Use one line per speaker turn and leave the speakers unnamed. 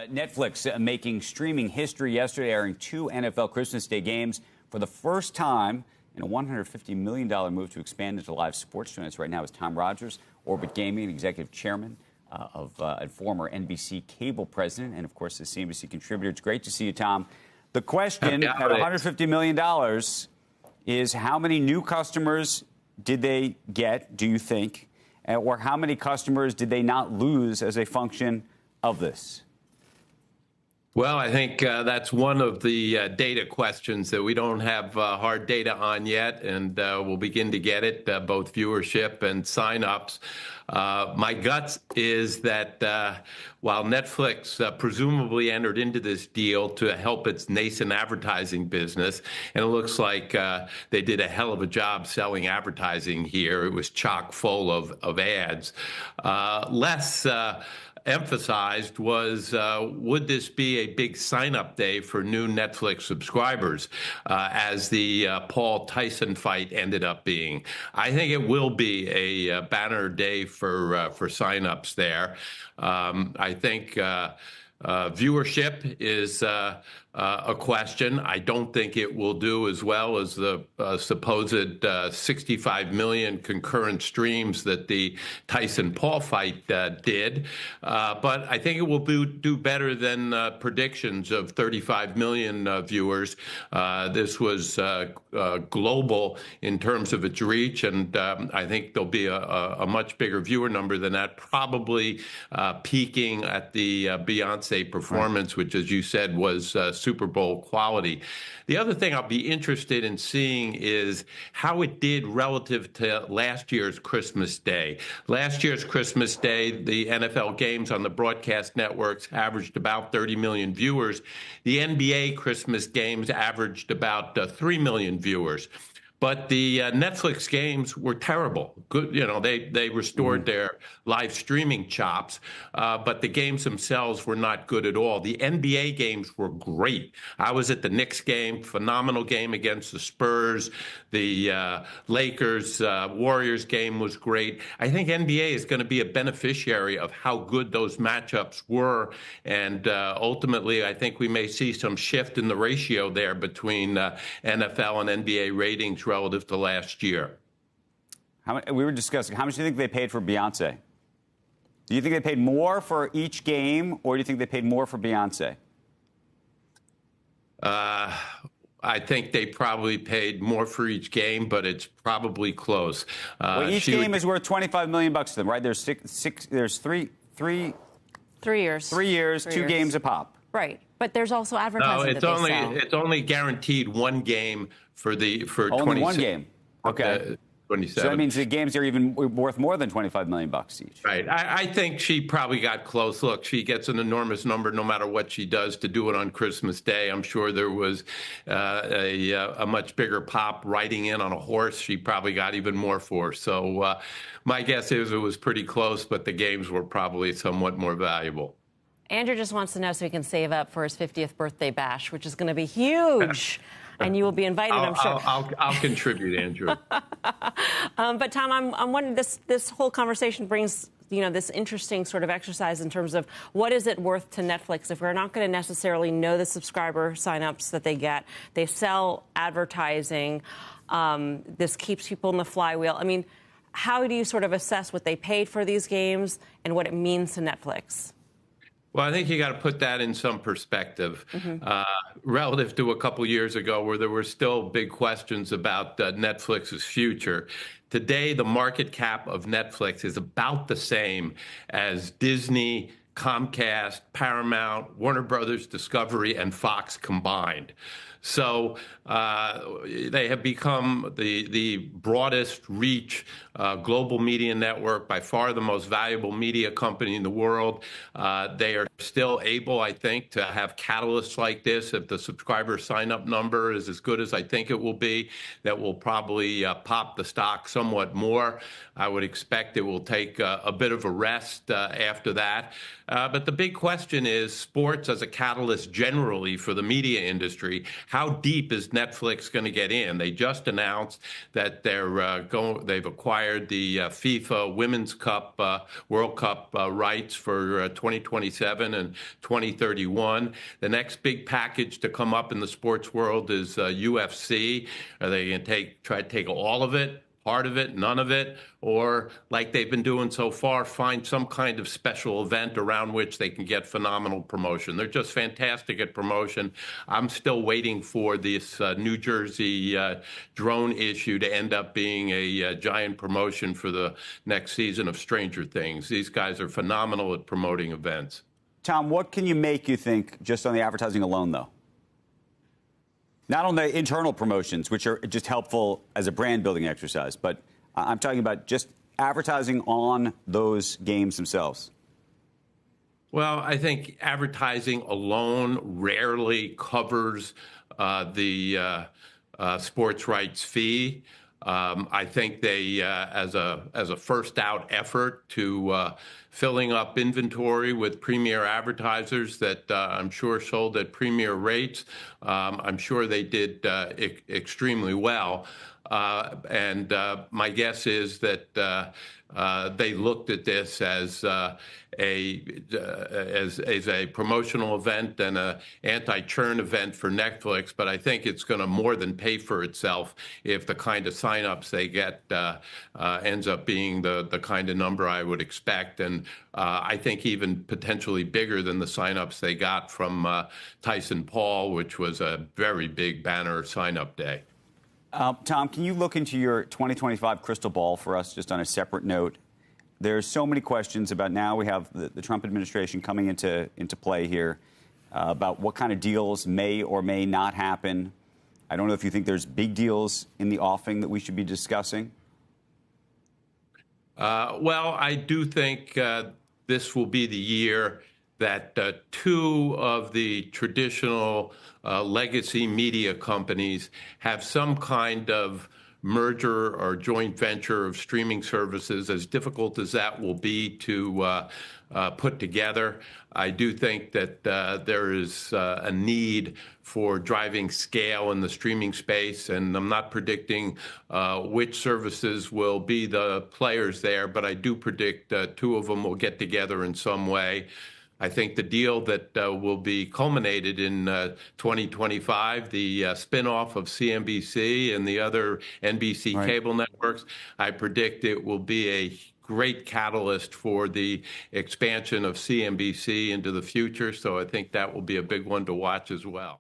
Netflix making streaming history yesterday, airing two NFL Christmas Day games for the first time in a $150 million move to expand into live sports. Joining us right now is Tom Rogers, Orbit Gaming, executive chairman and former NBC cable president, and, of course, the CNBC contributor. It's great to see you, Tom. The question at $150 million is how many new customers did they get, do you think, or how many customers did they not lose as a function of this?
Well, I think that's one of the data questions that we don't have hard data on yet, and we'll begin to get it, both viewership and signups. My gut is that while Netflix presumably entered into this deal to help its nascent advertising business, and it looks like they did a hell of a job selling advertising here. It was chock full of ads. Less emphasized was, would this be a big sign-up day for new Netflix subscribers, as the Paul Tyson fight ended up being? I think it will be a banner day for sign-ups there. I think viewership is a question. I don't think it will do as well as the supposed 65 million concurrent streams that the Tyson-Paul fight did. But I think it will do better than predictions of 35 million viewers. This was global in terms of its reach, and I think there'll be a much bigger viewer number than that, probably peaking at the Beyonce performance, which, as you said, was Super Bowl quality. The other thing I'll be interested in seeing is how it did relative to last year's Christmas Day. Last year's Christmas Day, the NFL games on the broadcast networks averaged about 30 million viewers. The NBA Christmas games averaged about 3 million viewers. But the Netflix games were terrible. Good, they restored their live streaming chops, but the games themselves were not good at all. The NBA games were great. I was at the Knicks game, phenomenal game against the Spurs. The Lakers Warriors game was great. I think NBA is going to be a beneficiary of how good those matchups were, and ultimately, I think we may see some shift in the ratio there between NFL and NBA ratings relative to last year.
We were discussing, how much do you think they paid for Beyonce? Do you think they paid more for each game, or do you think they paid more for Beyonce?
I think they probably paid more for each game, but it's probably close.
Well, each game is worth $25 million to them, right? There's three years, 2 games a pop.
Right, but there's also advertising.
No, it's only guaranteed one game for
only one game. Okay.
27.
So that means the games are even worth more than $25 million each.
Right. I think she probably got close. Look, she gets an enormous number no matter what she does to do it on Christmas Day. I'm sure there was a much bigger pop riding in on a horse. She probably got even more for. So my guess is it was pretty close, but the games were probably somewhat more valuable.
Andrew just wants to know so he can save up for his 50th birthday bash, which is going to be huge. And you will be invited, I'm sure.
I'll contribute, Andrew.
But Tom, I'm wondering, this whole conversation brings this interesting sort of exercise in terms of what is it worth to Netflix if we're not going to necessarily know the subscriber signups that they get. They sell advertising. This keeps people in the flywheel. I mean, how do you sort of assess what they paid for these games and what it means to Netflix?
Well, I think you got to put that in some perspective relative to a couple years ago where there were still big questions about Netflix's future. Today, the market cap of Netflix is about the same as Disney, Comcast, Paramount, Warner Brothers Discovery, and Fox combined. So they have become the broadest reach global media network, by far the most valuable media company in the world. They are still able, I think, to have catalysts like this. If the subscriber sign-up number is as good as I think it will be, that will probably pop the stock somewhat more. I would expect it will take a bit of a rest after that. But the big question is sports as a catalyst generally for the media industry. How deep is Netflix going to get in? They just announced that they've acquired the FIFA Women's Cup, World Cup rights for 2027 and 2031. The next big package to come up in the sports world is UFC. Are they going to try to take all of it? Part of it, none of it, or like they've been doing so far, find some kind of special event around which they can get phenomenal promotion. They're just fantastic at promotion. I'm still waiting for this New Jersey drone issue to end up being a giant promotion for the next season of Stranger Things. These guys are phenomenal at promoting events.
Tom, what can you make, you think, just on the advertising alone, though? Not on the internal promotions, which are just helpful as a brand building exercise, but I'm talking about just advertising on those games themselves.
Well, I think advertising alone rarely covers the sports rights fee. I think they, as a first out effort to filling up inventory with premier advertisers that I'm sure sold at premier rates, I'm sure they did extremely well. And my guess is that they looked at this as a promotional event and an anti-churn event for Netflix, but I think it's going to more than pay for itself if the kind of signups they get ends up being the kind of number I would expect, and I think even potentially bigger than the signups they got from Tyson Paul, which was a very big banner signup day.
Tom, can you look into your 2025 crystal ball for us just on a separate note? There's so many questions about now we have the Trump administration coming into play here about what kind of deals may or may not happen. I don't know if you think there's big deals in the offing that we should be discussing.
Well, I do think this will be the year that two of the traditional legacy media companies have some kind of merger or joint venture of streaming services, as difficult as that will be to put together. I do think that there is a need for driving scale in the streaming space, and I'm not predicting which services will be the players there, but I do predict two of them will get together in some way. I think the deal that will be culminated in 2025, the spinoff of CNBC and the other NBC cable networks, I predict it will be a great catalyst for the expansion of CNBC into the future. So I think that will be a big one to watch as well.